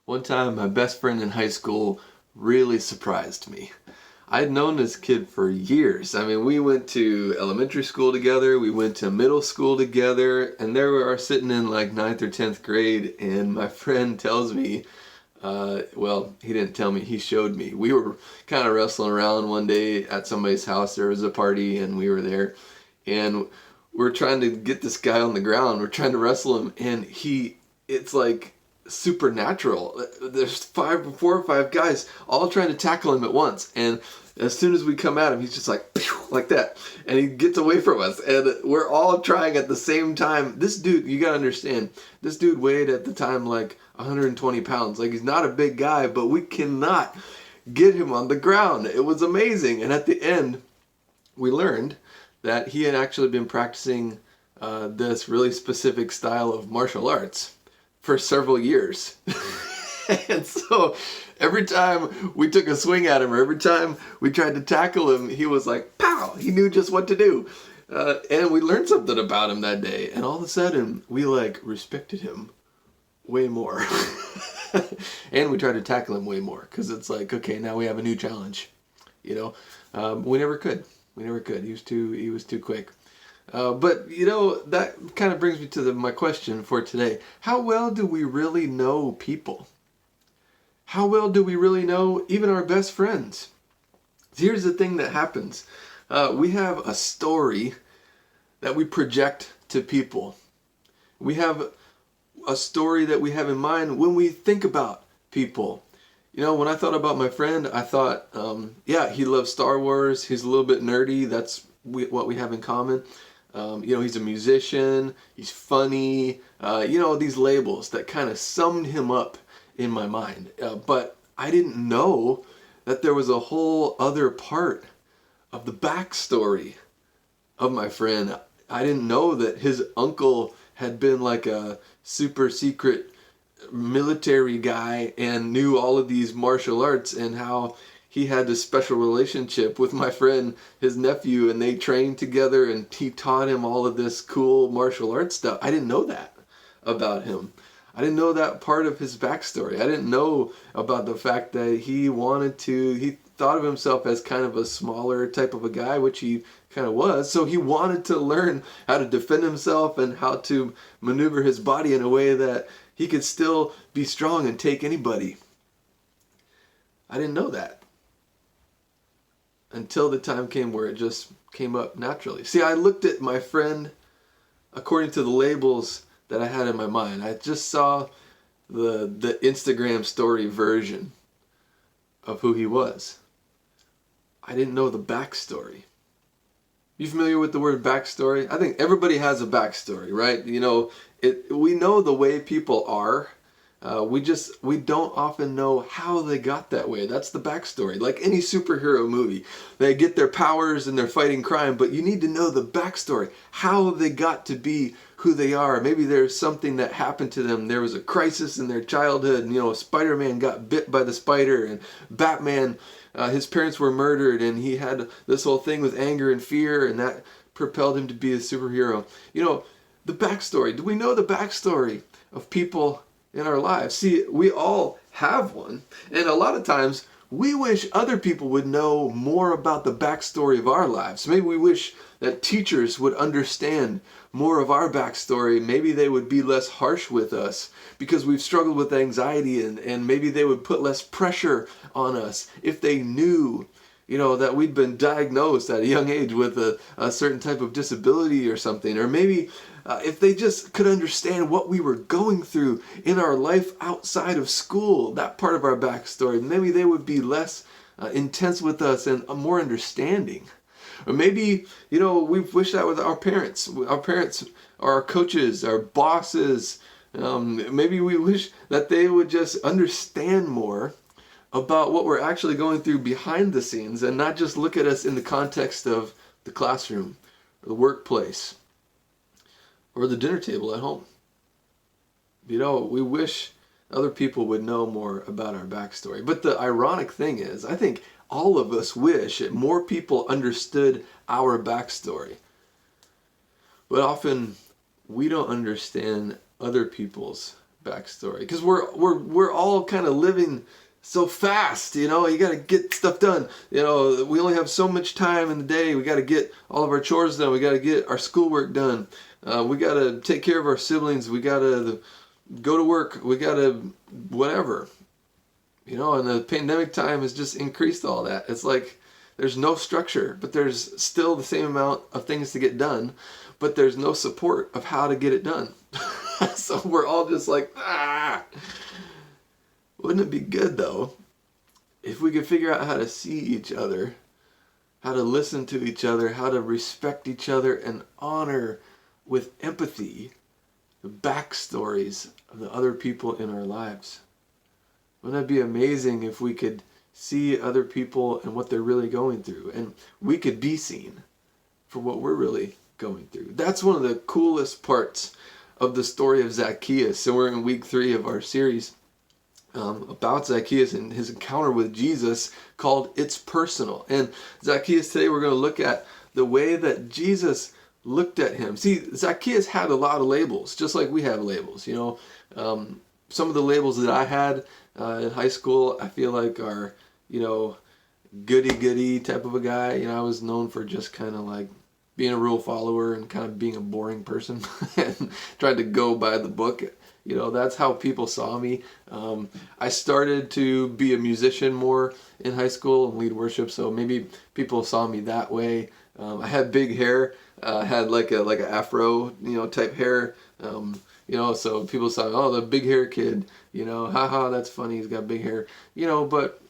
One time, my best friend in high school really surprised me. I'd known this kid for years. I mean, we went to elementary school together, we went to middle school together, and there we are sitting in like ninth or 10th grade, and my friend tells me, well, he didn't tell me, he showed me. We were kind of wrestling around one day at somebody's house. There was a party, and we were there, and we're trying to get this guy on the ground. We're trying to wrestle him, and it's like supernatural. There's four or five guys all trying to tackle him at once, and as soon as we come at him, he's just like pew, like that, and he gets away from us, and we're all trying at the same time. This dude, you gotta understand, this dude weighed at the time like 120 pounds. Like, he's not a big guy, but we cannot get him on the ground. It was amazing, and at the end, we learned that he had actually been practicing this really specific style of martial arts for several years. And so every time we took a swing at him, or every time we tried to tackle him, he was like, pow! He knew just what to do. And we learned something about him that day. And all of a sudden, we like respected him way more. And we tried to tackle him way more. Because it's like, okay, now we have a new challenge. We never could. We never could. He was too quick. But that kind of brings me to my question for today. How well do we really know people? How well do we really know even our best friends? Here's the thing that happens. We have a story that we project to people. We have a story that we have in mind when we think about people. When I thought about my friend, I thought, he loves Star Wars. He's a little bit nerdy. That's what we have in common. He's a musician. He's funny. These labels that kind of summed him up in my mind. But I didn't know that there was a whole other part of the backstory of my friend. I didn't know that his uncle had been like a super secret military guy and knew all of these martial arts, and how he had this special relationship with my friend, his nephew, and they trained together, and he taught him all of this cool martial arts stuff. I didn't know that about him. I didn't know that part of his backstory. I didn't know about the fact that he thought of himself as kind of a smaller type of a guy, which he kind of was. So he wanted to learn how to defend himself and how to maneuver his body in a way that he could still be strong and take anybody. I didn't know that until the time came where it just came up naturally. See, I looked at my friend according to the labels that I had in my mind. I just saw the Instagram story version of who he was. I didn't know the backstory. You familiar with the word backstory? I think everybody has a backstory, right? We know the way people are. We don't often know how they got that way. That's the backstory. Like any superhero movie, they get their powers and they're fighting crime, but you need to know the backstory, how they got to be who they are. Maybe there's something that happened to them. There was a crisis in their childhood, and Spider-Man got bit by the spider, and Batman, his parents were murdered, and he had this whole thing with anger and fear, and that propelled him to be a superhero. The backstory. Do we know the backstory of people in our lives? See, we all have one, and a lot of times we wish other people would know more about the backstory of our lives. Maybe we wish that teachers would understand more of our backstory. Maybe they would be less harsh with us because we've struggled with anxiety, and maybe they would put less pressure on us if they knew that we'd been diagnosed at a young age with a certain type of disability or something. Or maybe if they just could understand what we were going through in our life outside of school, that part of our backstory, maybe they would be less intense with us and more understanding. Or maybe, we've wished that with our parents. Our parents are our coaches, our bosses. Maybe we wish that they would just understand more about what we're actually going through behind the scenes, and not just look at us in the context of the classroom or the workplace or the dinner table at home. We wish other people would know more about our backstory. But the ironic thing is, I think all of us wish that more people understood our backstory. But often we don't understand other people's backstory, because we're all kind of living so fast, you got to get stuff done. We only have so much time in the day. We got to get all of our chores done. We got to get our schoolwork done. We got to take care of our siblings. We got to go to work. We got to whatever. And the pandemic time has just increased all that. It's like there's no structure, but there's still the same amount of things to get done, but there's no support of how to get it done. So we're all just like, Wouldn't it be good, though, if we could figure out how to see each other, how to listen to each other, how to respect each other, and honor with empathy the backstories of the other people in our lives? Wouldn't it be amazing if we could see other people and what they're really going through, and we could be seen for what we're really going through? That's one of the coolest parts of the story of Zacchaeus. And we're in week 3 of our series about Zacchaeus and his encounter with Jesus, called It's Personal. And Zacchaeus, today we're going to look at the way that Jesus looked at him. See, Zacchaeus had a lot of labels, just like we have labels. Some of the labels that I had in high school, I feel like are, goody-goody type of a guy. I was known for just kind of like being a rule follower and kind of being a boring person and tried to go by the book. That's how people saw me. I started to be a musician more in high school and lead worship, so maybe people saw me that way. I had big hair, had like a afro, type hair. So people saw, oh, the big hair kid, haha, that's funny, he's got big hair, but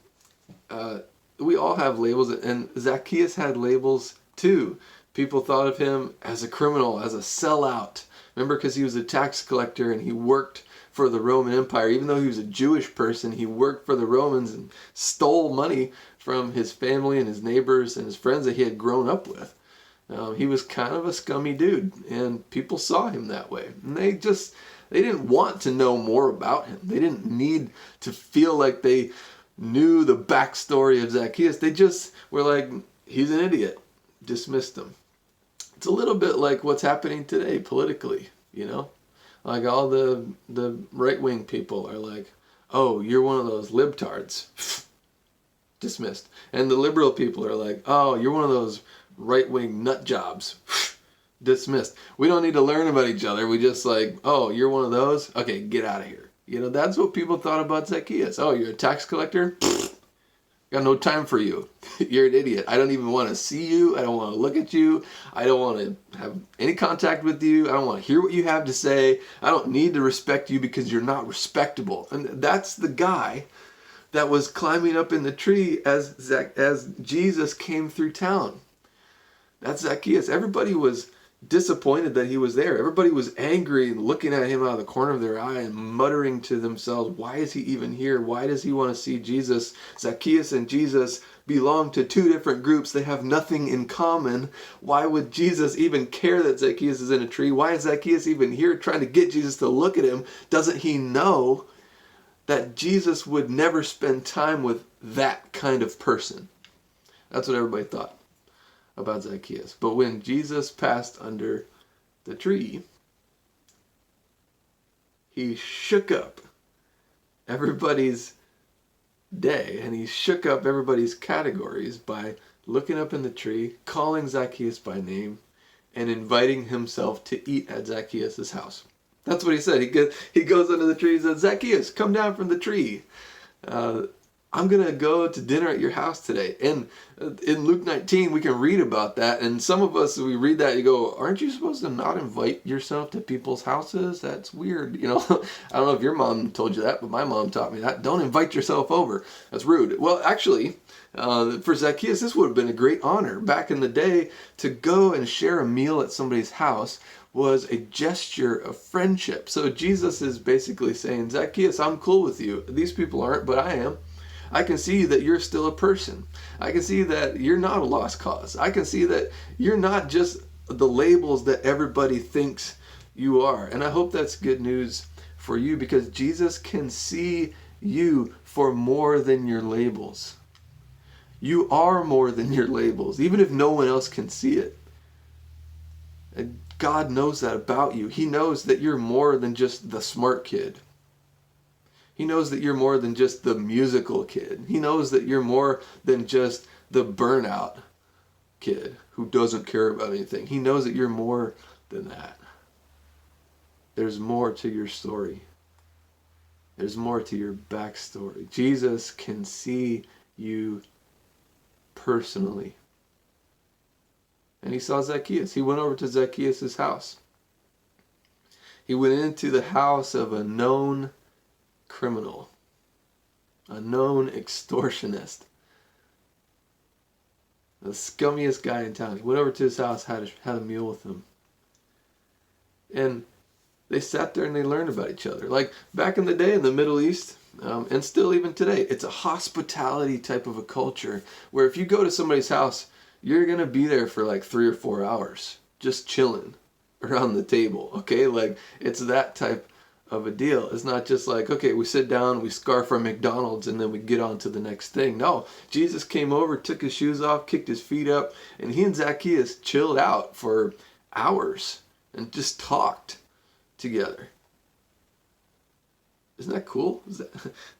we all have labels, and Zacchaeus had labels too. People thought of him as a criminal, as a sellout. Remember, because he was a tax collector and he worked for the Roman Empire. Even though he was a Jewish person, he worked for the Romans and stole money from his family and his neighbors and his friends that he had grown up with. He was kind of a scummy dude, and people saw him that way. And they didn't want to know more about him. They didn't need to feel like they knew the backstory of Zacchaeus. They just were like, he's an idiot. Dismissed him. It's a little bit like what's happening today politically, Like all the right-wing people are like, oh, you're one of those libtards. Dismissed. And the liberal people are like, oh, you're one of those right-wing nut jobs. Dismissed. We don't need to learn about each other. We just like, oh, you're one of those? Okay, get out of here. That's what people thought about Zacchaeus. Oh, you're a tax collector? Got no time for you. You're an idiot. I don't even want to see you. I don't want to look at you. I don't want to have any contact with you. I don't want to hear what you have to say. I don't need to respect you because you're not respectable. And that's the guy that was climbing up in the tree as Jesus came through town. That's Zacchaeus. Everybody was disappointed that he was there. Everybody was angry and looking at him out of the corner of their eye and muttering to themselves, why is he even here? Why does he want to see Jesus? Zacchaeus and Jesus belong to 2 different groups. They have nothing in common. Why would Jesus even care that Zacchaeus is in a tree? Why is Zacchaeus even here trying to get Jesus to look at him? Doesn't he know that Jesus would never spend time with that kind of person? That's what everybody thought about Zacchaeus. But when Jesus passed under the tree, he shook up everybody's day, and he shook up everybody's categories by looking up in the tree, calling Zacchaeus by name, and inviting himself to eat at Zacchaeus' house. That's what he said. He goes under the tree and says, Zacchaeus, come down from the tree. I'm going to go to dinner at your house today. And in Luke 19, we can read about that. And some of us, we read that, you go, aren't you supposed to not invite yourself to people's houses? That's weird. I don't know if your mom told you that, but my mom taught me that. Don't invite yourself over. That's rude. Well, actually, for Zacchaeus, this would have been a great honor. Back in the day, to go and share a meal at somebody's house was a gesture of friendship. So Jesus is basically saying, Zacchaeus, I'm cool with you. These people aren't, but I am. I can see that you're still a person. I can see that you're not a lost cause. I can see that you're not just the labels that everybody thinks you are. And I hope that's good news for you, because Jesus can see you for more than your labels. You are more than your labels, even if no one else can see it. And God knows that about you. He knows that you're more than just the smart kid. He knows that you're more than just the musical kid. He knows that you're more than just the burnout kid who doesn't care about anything. He knows that you're more than that. There's more to your story. There's more to your backstory. Jesus can see you personally. And he saw Zacchaeus. He went over to Zacchaeus' house. He went into the house of a known criminal, a known extortionist, the scummiest guy in town. He went over to his house, had a meal with him. And they sat there and they learned about each other. Like back in the day in the Middle East, and still even today, it's a hospitality type of a culture where if you go to somebody's house, you're going to be there for like 3 or 4 hours just chilling around the table, okay? Like it's that type of a deal. It's not just like, okay, we sit down, we scarf our McDonald's, and then we get on to the next thing. No, Jesus came over, took his shoes off, kicked his feet up, and he and Zacchaeus chilled out for hours and just talked together. Isn't that cool?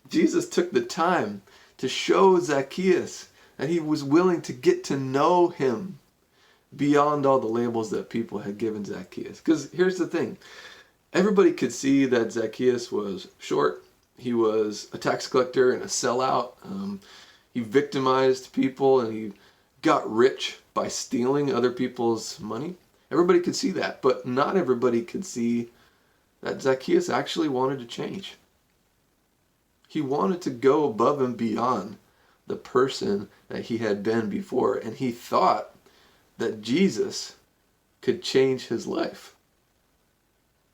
Jesus took the time to show Zacchaeus that he was willing to get to know him beyond all the labels that people had given Zacchaeus. Because here's the thing. Everybody could see that Zacchaeus was short. He was a tax collector and a sellout. He victimized people and he got rich by stealing other people's money. Everybody could see that, but not everybody could see that Zacchaeus actually wanted to change. He wanted to go above and beyond the person that he had been before, and he thought that Jesus could change his life.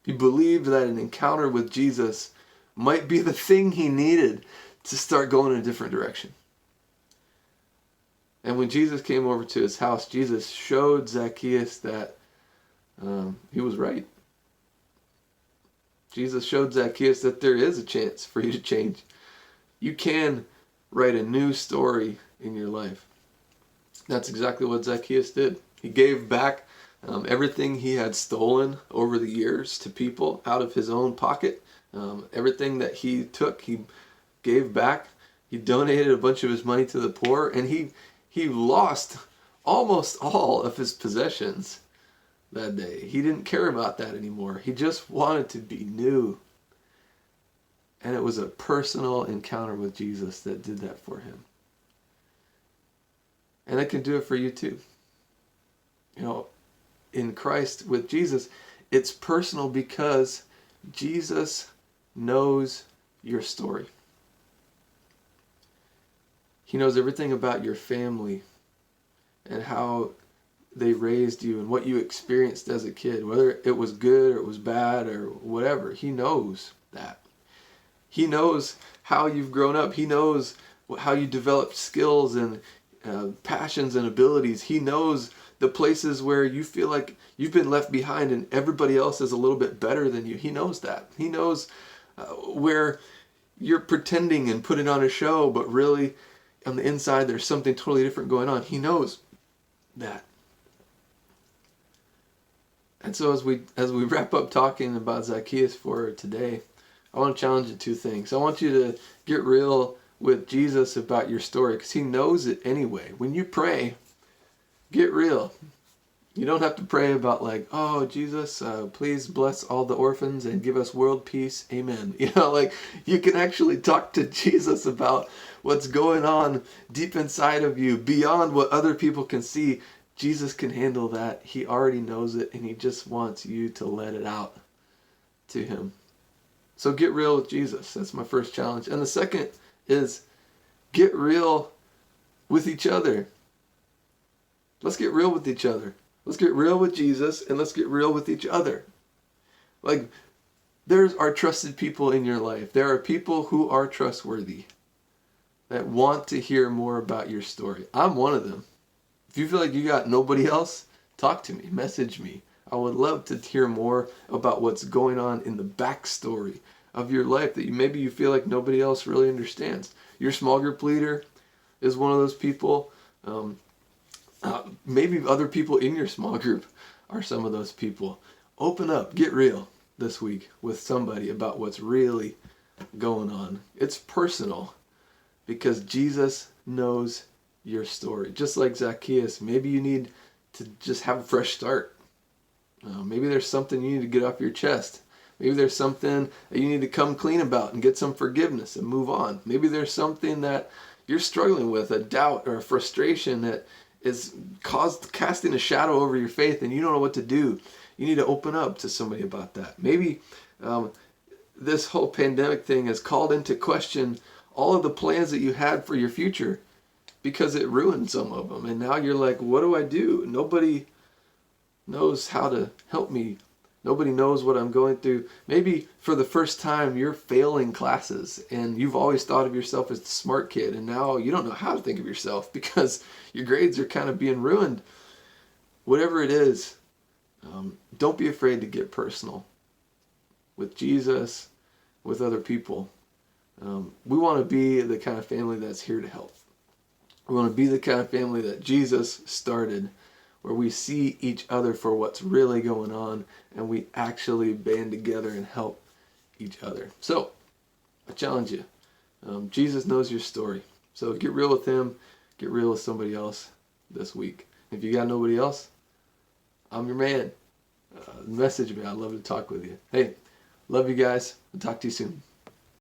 He believed that an encounter with Jesus might be the thing he needed to start going in a different direction. And when Jesus came over to his house, Jesus showed Zacchaeus that he was right. Jesus showed Zacchaeus that there is a chance for you to change. You can write a new story in your life. That's exactly what Zacchaeus did. He gave back everything he had stolen over the years to people out of his own pocket. Everything that he took, he gave back. He donated a bunch of his money to the poor, and he lost almost all of his possessions that day. He didn't care about that anymore. He just wanted to be new. And it was a personal encounter with Jesus that did that for him. And it can do it for you too. You know, in Christ with Jesus, it's personal because Jesus knows your story. He knows everything about your family and how they raised you and what you experienced as a kid, whether it was good or it was bad or whatever. He knows that. He knows how you've grown up. He knows how you developed skills and passions and abilities. He knows the places where you feel like you've been left behind and everybody else is a little bit better than you. He knows that. He knows where you're pretending and putting on a show, but really on the inside there's something totally different going on. He knows that. And so as we wrap up talking about Zacchaeus for today, I want to challenge you to 2 things. I want you to get real with Jesus about your story because he knows it anyway. When you pray, get real. You don't have to pray about like, oh, Jesus, please bless all the orphans and give us world peace. Amen. You know, like you can actually talk to Jesus about what's going on deep inside of you beyond what other people can see. Jesus can handle that. He already knows it and he just wants you to let it out to him. So get real with Jesus. That's my first challenge. And the second is get real with each other. Let's get real with each other. Let's get real with Jesus and let's get real with each other. Like, there are trusted people in your life. There are people who are trustworthy that want to hear more about your story. I'm one of them. If you feel like you got nobody else, talk to me, message me. I would love to hear more about what's going on in the backstory of your life that maybe you feel like nobody else really understands. Your small group leader is one of those people. Maybe other people in your small group are some of those people. Open up, get real this week with somebody about what's really going on. It's personal because Jesus knows your story. Just like Zacchaeus, maybe you need to just have a fresh start. Maybe there's something you need to get off your chest. Maybe there's something that you need to come clean about and get some forgiveness and move on. Maybe there's something that you're struggling with, a doubt or a frustration that is casting a shadow over your faith and you don't know what to do. You need to open up to somebody about that. Maybe this whole pandemic thing has called into question all of the plans that you had for your future because it ruined some of them. And now you're like, what do I do? Nobody knows how to help me. Nobody knows what I'm going through. Maybe for the first time you're failing classes and you've always thought of yourself as the smart kid and now you don't know how to think of yourself because your grades are kind of being ruined. Whatever it is, don't be afraid to get personal with Jesus, with other people. We want to be the kind of family that's here to help. We want to be the kind of family that Jesus started, where we see each other for what's really going on and we actually band together and help each other. So, I challenge you. Jesus knows your story. So get real with him. Get real with somebody else this week. If you got nobody else, I'm your man. Message me. I'd love to talk with you. Hey, love you guys. I'll talk to you soon.